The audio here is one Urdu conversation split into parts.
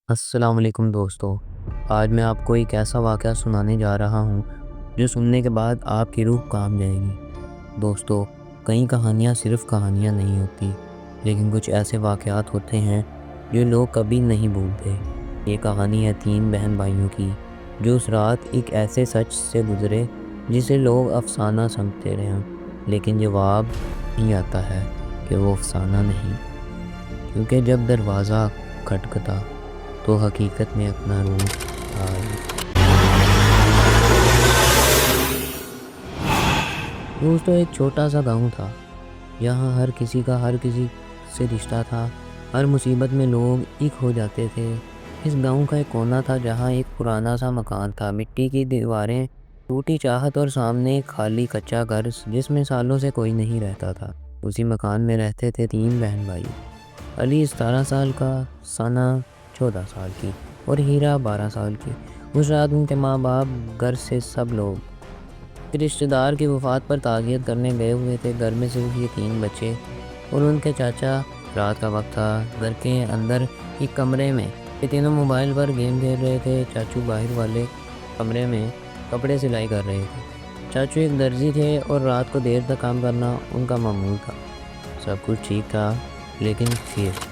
السلام علیکم دوستو، آج میں آپ کو ایک ایسا واقعہ سنانے جا رہا ہوں جو سننے کے بعد آپ کی روح کانپ جائے گی۔ دوستو، کئی کہانیاں صرف کہانیاں نہیں ہوتی، لیکن کچھ ایسے واقعات ہوتے ہیں جو لوگ کبھی نہیں بھولتے۔ یہ کہانی ہے 3 بہن بھائیوں کی جو اس رات ایک ایسے سچ سے گزرے جسے لوگ افسانہ سمجھتے رہے، لیکن جواب نہیں آتا ہے کہ وہ افسانہ نہیں، کیونکہ جب دروازہ کھٹکھٹا تو حقیقت میں اپنا روپ آئی۔ دوستو، ایک چھوٹا سا گاؤں تھا، یہاں ہر کسی کا ہر کسی سے رشتہ تھا، ہر مصیبت میں لوگ ایک ہو جاتے تھے۔ اس گاؤں کا ایک کونا تھا جہاں ایک پرانا سا مکان تھا، مٹی کی دیواریں، ٹوٹی چاہت اور سامنے ایک خالی کچا گھر جس میں سالوں سے کوئی نہیں رہتا تھا۔ اسی مکان میں رہتے تھے 3 بہن بھائی، علی 17 سال کا، ثنا 14 سال کی اور ہیرا 12 سال کی۔ اس رات ان کے ماں باپ، گھر سے سب لوگ رشتہ دار کی وفات پر تعزیت کرنے گئے ہوئے تھے۔ گھر میں صرف یہ 3 بچے اور ان کے چاچا۔ رات کا وقت تھا، گھر کے اندر ایک کمرے میں یہ تینوں موبائل پر گیم کھیل رہے تھے۔ چاچو باہر والے کمرے میں کپڑے سلائی کر رہے تھے۔ چاچو ایک درزی تھے اور رات کو دیر تک کام کرنا ان کا معمول تھا۔ سب کچھ ٹھیک تھا، لیکن پھر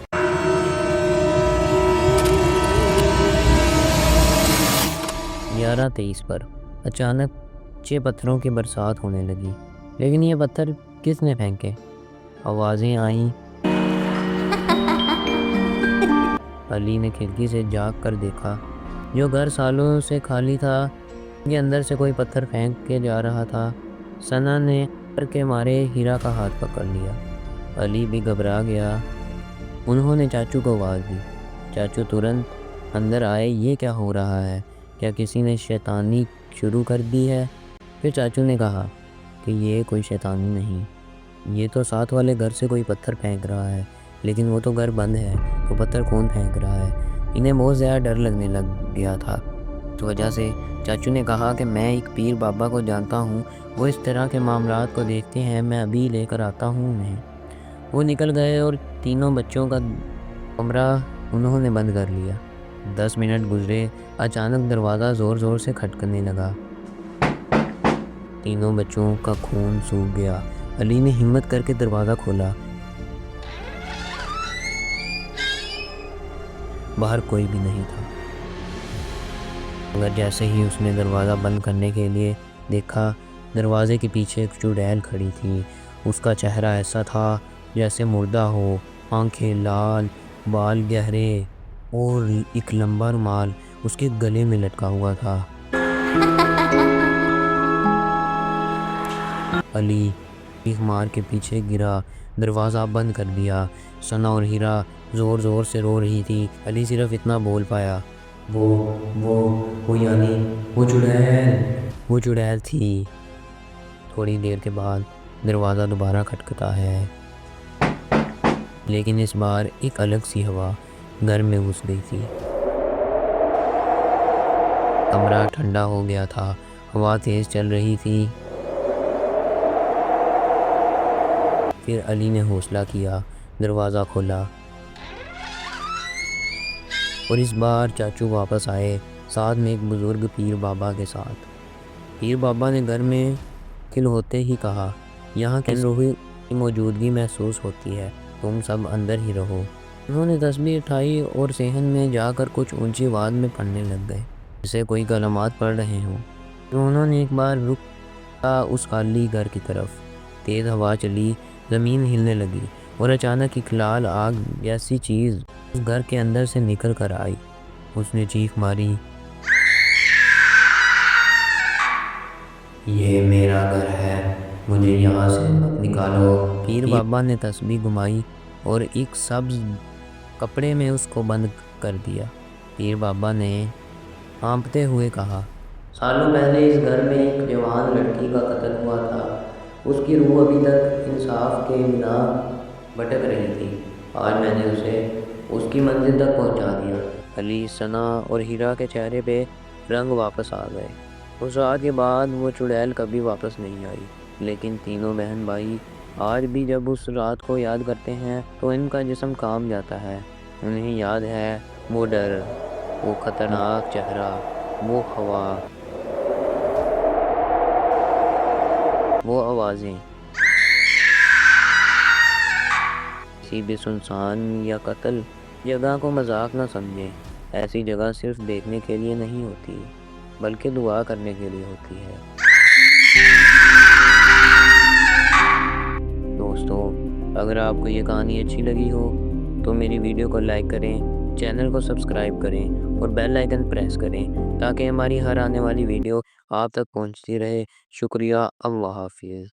11:23 پر اچانک 6 پتھروں کی برسات ہونے لگی۔ لیکن یہ پتھر کس نے پھینکے؟ آوازیں آئیں۔ علی نے کھڑکی سے جھانک کر دیکھا، جو گھر سالوں سے خالی تھا کے اندر سے کوئی پتھر پھینک کے جا رہا تھا۔ ثنا نے ڈر کے مارے ہیرا کا ہاتھ پکڑ لیا۔ علی بھی گھبرا گیا۔ انہوں نے چاچو کو آواز دی۔ چاچو ترنت اندر آئے۔ یہ کیا ہو رہا ہے؟ کیا کسی نے شیطانی شروع کر دی ہے؟ پھر چاچو نے کہا کہ یہ کوئی شیطانی نہیں، یہ تو ساتھ والے گھر سے کوئی پتھر پھینک رہا ہے، لیکن وہ تو گھر بند ہے، تو پتھر کون پھینک رہا ہے؟ انہیں بہت زیادہ ڈر لگنے لگ گیا تھا۔ اس وجہ سے چاچو نے کہا کہ میں ایک پیر بابا کو جانتا ہوں، وہ اس طرح کے معاملات کو دیکھتے ہیں، میں ابھی لے کر آتا ہوں انہیں۔ وہ نکل گئے اور تینوں بچوں کا کمرہ انہوں نے بند کر لیا۔ 10 منٹ گزرے، اچانک دروازہ زور زور سے کھٹکنے لگا۔ تینوں بچوں کا خون سوکھ گیا۔ علی نے ہمت کر کے دروازہ کھولا۔ باہر کوئی بھی نہیں تھا، مگر جیسے ہی اس نے دروازہ بند کرنے کے لیے دیکھا، دروازے کے پیچھے ایک چڑیل کھڑی تھی۔ اس کا چہرہ ایسا تھا جیسے مردہ ہو، آنکھیں لال، بال گہرے اور ایک لمبا رومال اس کے گلے میں لٹکا ہوا تھا۔ علی چیخ مار کے پیچھے گرا، دروازہ بند کر دیا۔ ثنا اور ہیرا زور زور سے رو رہی تھی۔ علی صرف اتنا بول پایا، یعنی وہ چڑیل تھی۔ تھوڑی دیر کے بعد دروازہ دوبارہ کھٹکھٹا ہے، لیکن اس بار ایک الگ سی ہوا گھر میں گھس گئی تھی۔ کمرہ ٹھنڈا ہو گیا تھا، ہوا تیز چل رہی تھی۔ پھر علی نے حوصلہ کیا، دروازہ کھولا اور اس بار چاچو واپس آئے، ساتھ میں ایک بزرگ پیر بابا کے ساتھ۔ پیر بابا نے گھر میں داخل ہوتے ہی کہا، یہاں کسی روح کی موجودگی محسوس ہوتی ہے، تم سب اندر ہی رہو۔ انہوں نے تسبیح اٹھائی اور صحن میں جا کر کچھ اونچی آواز میں پڑھنے لگ گئے، جیسے کوئی کلمات پڑھ رہے ہوں۔ تو انہوں نے ایک بار رکا اس خالی گھر کی طرف۔ تیز ہوا چلی، زمین ہلنے لگی اور اچانک ایک لال آگ جیسی چیز اس گھر کے اندر سے نکل کر آئی۔ اس نے چیخ ماری، یہ میرا گھر ہے، مجھے یہاں سے مت نکالو۔ پیر بابا نے تسبیح گھمائی اور ایک سبز کپڑے میں اس کو بند کر دیا۔ پیر بابا نے کانپتے ہوئے کہا، سالوں پہلے اس گھر میں ایک جوان لڑکی کا قتل ہوا تھا، اس کی روح ابھی تک انصاف کے بنا بھٹک رہی تھی، آج میں نے اسے اس کی منزل تک پہنچا دیا۔ علی، ثنا اور ہیرا کے چہرے پہ رنگ واپس آ گئے۔ اس رات کے بعد وہ چڑیل کبھی واپس نہیں آئی، لیکن تینوں بہن بھائی آج بھی جب اس رات کو یاد کرتے ہیں تو ان کا جسم کانپ جاتا ہے۔ انہیں یاد ہے وہ ڈر، وہ خطرناک چہرہ، وہ ہوا، وہ آوازیں، کسی بھی سنسان یا قتل جگہ کو مذاق نہ سمجھیں۔ ایسی جگہ صرف دیکھنے کے لیے نہیں ہوتی بلکہ دعا کرنے کے لیے ہوتی ہے۔ دوستو، اگر آپ کو یہ کہانی اچھی لگی ہو تو میری ویڈیو کو لائک کریں، چینل کو سبسکرائب کریں اور بیل آئیکن پریس کریں تاکہ ہماری ہر آنے والی ویڈیو آپ تک پہنچتی رہے۔ شکریہ، اللہ حافظ۔